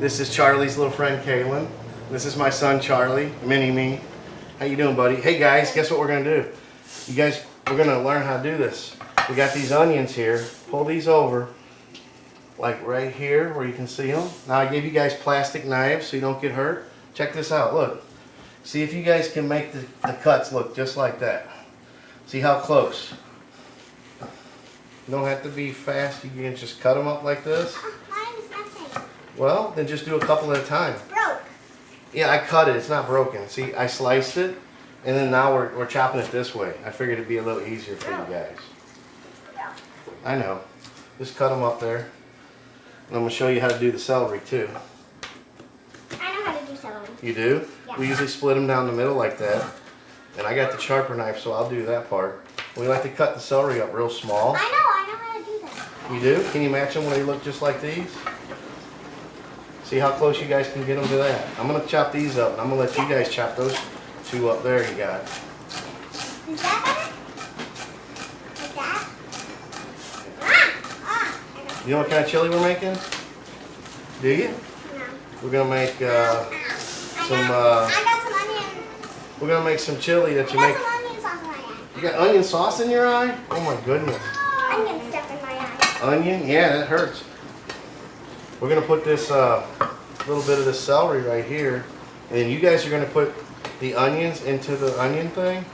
This is Charlie's little friend Kaylin. This is my son Charlie, Mini-Me. How you doing, buddy? Hey guys, guess what we're gonna do? You guys, we're gonna learn how to do this. We got these onions here. Pull these over, like right here where you can see them. Now I gave you guys plastic knives so you don't get hurt. Check this out, look. See if you guys can make the cuts look just like that. See how close? You don't have to be fast, you can just cut them up like this. Mine's missing. Well, then just do a couple at a time. It's broke. Yeah, I cut it, it's not broken. See, I sliced it, and then now we're chopping it this way. I figured it'd be a little easier for you guys. I know. Just cut them up there. And I'm gonna show you how to do the celery too. I know how to do celery. You do? Yeah. We usually split them down the middle like that. And I got the sharper knife, so I'll do that part. We like to cut the celery up real small. I know how to do that. You do? Can you match them when they look just like these? See how close you guys can get them to that. I'm gonna chop these up, and I'm gonna let you guys chop those two up there you got. Is that better? Like that? You know what kind of chili we're making? Do you? No. We're gonna make I got some onion. we're gonna make some chili that you I make. got some onion sauce in my eye. You got onion sauce in your eye? Oh my goodness. Onion stuff in my eye. Onion? Yeah, that hurts. We're gonna put this little bit of the celery right here, and then you guys are gonna put the onions into the onion thing.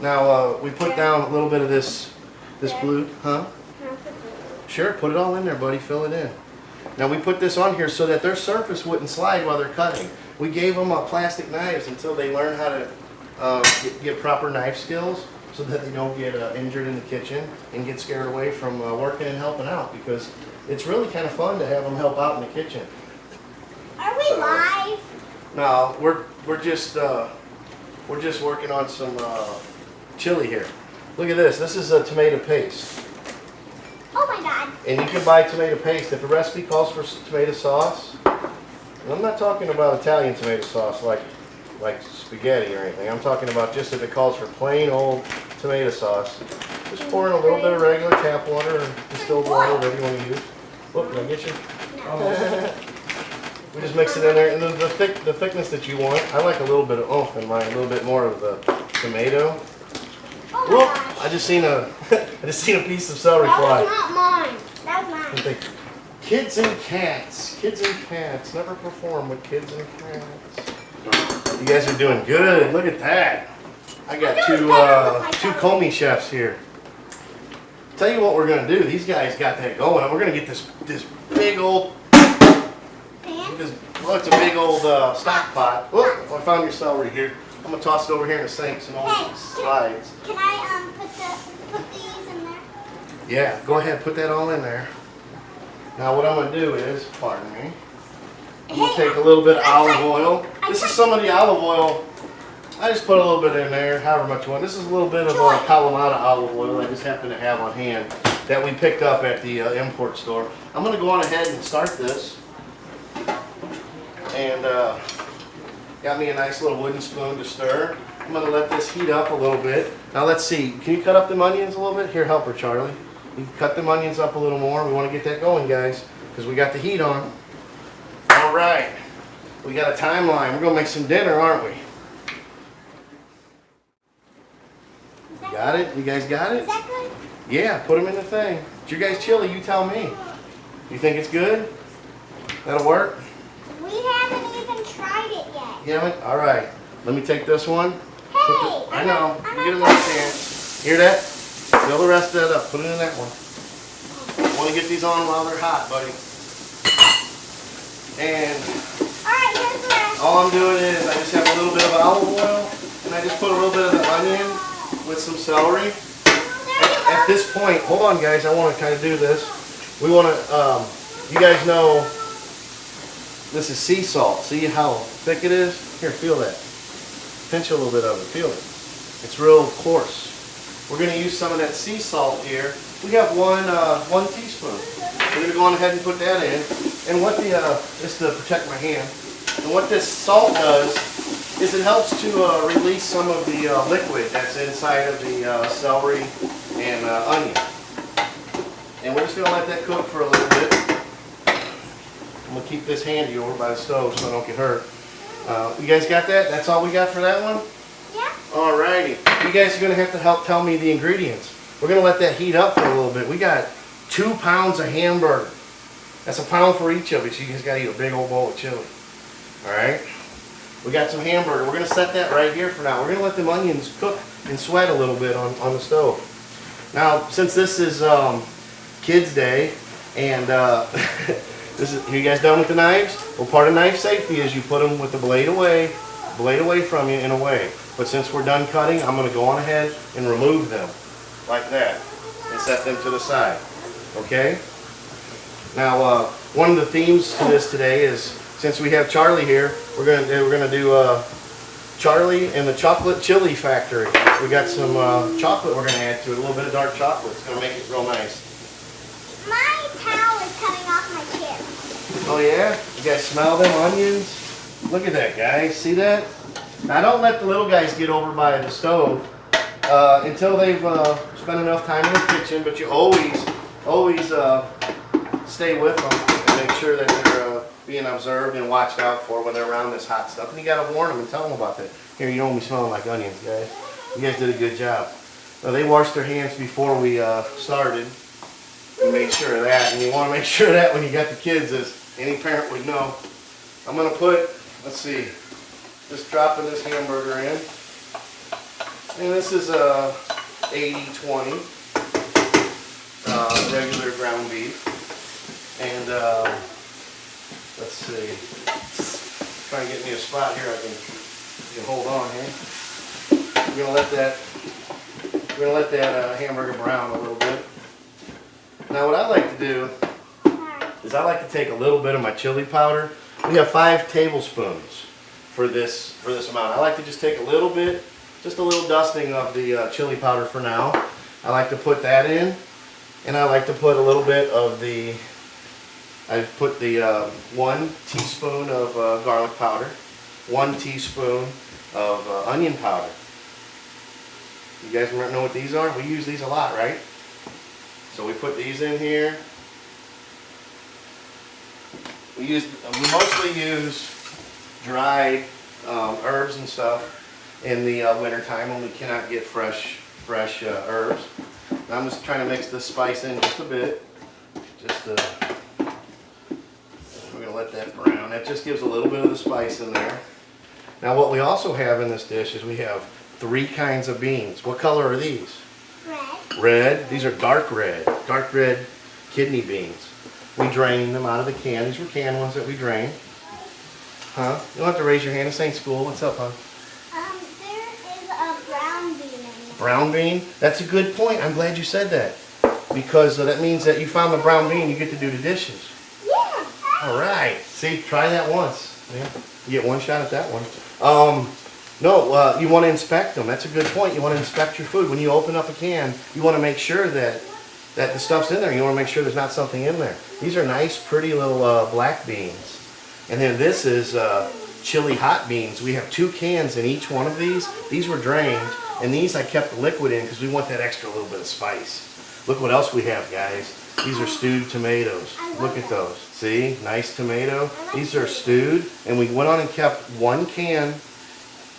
Now we put down a little bit of this blue, huh? Sure, put it all in there, buddy. Fill it in. Now we put this on here so that their surface wouldn't slide while they're cutting. We gave them plastic knives until they learn how to get proper knife skills, so that they don't get injured in the kitchen and get scared away from working and helping out, because it's really kind of fun to have them help out in the kitchen. Are we live? No, we're just working on some chili here. Look at this. This is a tomato paste. Oh my god. And you can buy tomato paste. If the recipe calls for tomato sauce, and I'm not talking about Italian tomato sauce like spaghetti or anything. I'm talking about just if it calls for plain old tomato sauce. Just pour in a little bit of regular tap water or distilled water, whatever you want to use. Look, can I get you? We just mix it in there, and the thickness that you want. I like a little bit of oomph in mine, a little bit more of the tomato. Oh my Whoop! gosh. I just seen a piece of celery fly. That was not mine. That was mine. Kids and cats. Kids and cats. Never perform with kids and cats. You guys are doing good. Look at that. I got two Comey chefs here. Tell you what we're gonna do. These guys got that going. We're gonna get this big old. Well, it's a big old stock pot. Look, I found your celery here. I'm gonna toss it over here in the sink so no one slides. Can I put these in there? Yeah, go ahead, put that all in there. Now what I'm gonna do is, pardon me, I'm gonna take a little bit of olive oil. This is some of the olive oil. I just put a little bit in there, however much you want. This is a little bit of Kalamata olive oil I just happen to have on hand that we picked up at the import store. I'm gonna go on ahead and start this. And got me a nice little wooden spoon to stir. I'm gonna let this heat up a little bit. Now let's see, can you cut up them onions a little bit? Here, help her, Charlie. You can cut them onions up a little more. We wanna get that going, guys, because we got the heat on. All right, we got a timeline. We're gonna make some dinner, aren't we? Got it? You guys got it? Is that good? Yeah, put them in the thing. It's your guys' chili, you tell me. You think it's good? That'll work? We haven't even tried it yet. You haven't? All right. Let me take this one. Hey! I know. You get another chance. Hear that? Fill the rest of that up. Put it in that one. Want to get these on while they're hot, buddy. And Alright, here's the rest. all I'm doing is I just have a little bit of olive oil, and I just put a little bit of the onion with some celery. At this point, hold on, guys. I want to kind of do this. We want to, you guys know, this is sea salt. See how thick it is? Here, feel that. Pinch a little bit of it. Feel it. It's real coarse. We're going to use some of that sea salt here. We have one teaspoon. We're going to go on ahead and put that in. And what just to protect my hand. And what this salt does is it helps to release some of the liquid that's inside of the celery and onion. And we're just going to let that cook for a little bit. gonna keep this handy over by the stove so I don't get hurt. You guys got that? That's all we got for that one? Yeah. Alrighty. You guys are gonna have to help tell me the ingredients. We're gonna let that heat up for a little bit. We got 2 pounds of hamburger. That's a pound for each of us. You guys gotta eat a big old bowl of chili. Alright? We got some hamburger. We're gonna set that right here for now. We're gonna let them onions cook and sweat a little bit on the stove. Now, since this is Kids Day, and you guys done with the knives? Well, part of knife safety is you put them with the blade away from you and away. But since we're done cutting, I'm going to go on ahead and remove them like that and set them to the side. Okay? Now, one of the themes to this today is, since we have Charlie here, we're gonna do Charlie and the Chocolate Chili Factory. We got some chocolate we're gonna add to it, a little bit of dark chocolate. It's gonna make it real nice. My towel is coming off my chair. Oh yeah? You guys smell them onions? Look at that, guys. See that? Now don't let the little guys get over by the stove until they've spent enough time in the kitchen, but you always stay with them and make sure that they're being observed and watched out for when they're around this hot stuff. And you gotta warn them and tell them about that. Here, you don't want me smelling like onions, guys. You guys did a good job. Now, they washed their hands before we started. We made sure of that, and you want to make sure of that when you got the kids, as any parent would know. I'm going to put, let's see, just dropping this hamburger in. And this is a 80-20 regular ground beef. And let's see, try and get me a spot here I can hold on here. We're gonna let that hamburger brown a little bit. Now what I like to do is I like to take a little bit of my chili powder. We have 5 tablespoons for this amount. I like to just take a little bit, just a little dusting of the chili powder for now. I like to put that in, and I like to put a little bit of the, I put the 1 teaspoon of garlic powder, 1 teaspoon of onion powder. You guys know what these are? We use these a lot, right? So we put these in here. We mostly use dried herbs and stuff in the winter time when we cannot get fresh herbs. Now I'm just trying to mix this spice in just a bit. We're going to let that brown. That just gives a little bit of the spice in there. Now what we also have in this dish is we have 3 kinds of beans. What color are these? Red. Red. These are dark red kidney beans. We drain them out of the can. These were canned ones that we drained. Huh? You don't have to raise your hand. This ain't school. What's up, huh? There is a brown bean in there. Brown bean? That's a good point. I'm glad you said that. Because that means that you found the brown bean, you get to do the dishes. Yeah. All right. See, try that once. Yeah. You get 1 shot at that one. No, you want to inspect them. That's a good point. You want to inspect your food. When you open up a can, you want to make sure that the stuff's in there. You want to make sure there's not something in there. These are nice, pretty little black beans. And then this is chili hot beans. We have 2 cans in each one of these. These were drained, and these I kept the liquid in because we want that extra little bit of spice. Look what else we have, guys. These are stewed tomatoes. Look at those. See? Nice tomato. These are stewed, and we went on and kept 1 can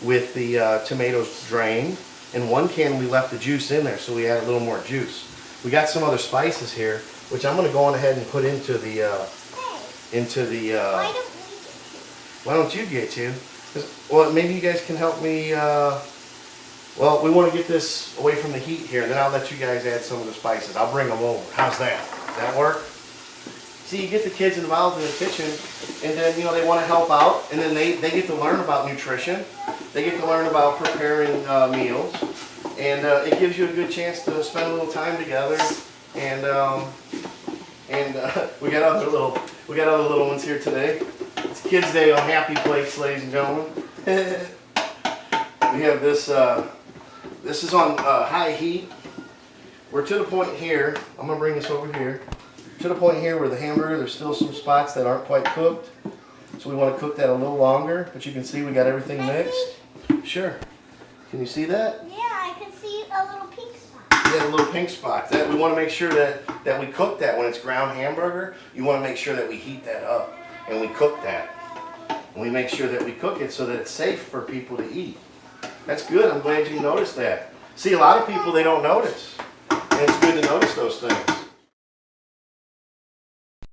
with the tomatoes drained, and 1 can we left the juice in there, so we add a little more juice. We got some other spices here, which I'm going to go on ahead and put into the why don't you get you? Well, maybe you guys can help me. Well, we want to get this away from the heat here, and then I'll let you guys add some of the spices. I'll bring them over. How's that? Does that work? See, you get the kids involved in the kitchen, and then, they want to help out, and then they get to learn about nutrition. They get to learn about preparing meals, and it gives you a good chance to spend a little time together. And we got other little ones here today. It's Kids Day on Happy Plates, ladies and gentlemen. We have this. This is on high heat. We're to the point here. I'm gonna bring this over here. To the point here where the hamburger, there's still some spots that aren't quite cooked. So we want to cook that a little longer, but you can see we got everything mixed. Sure. Can you see that? Yeah, I can see a little pink spot. Yeah, a little pink spot. We want to make sure that we cook that when it's ground hamburger. You want to make sure that we heat that up. and we cook that. And we make sure that we cook it so that it's safe for people to eat. That's good. I'm glad you noticed that. See, a lot of people, they don't notice. And it's good to notice those things.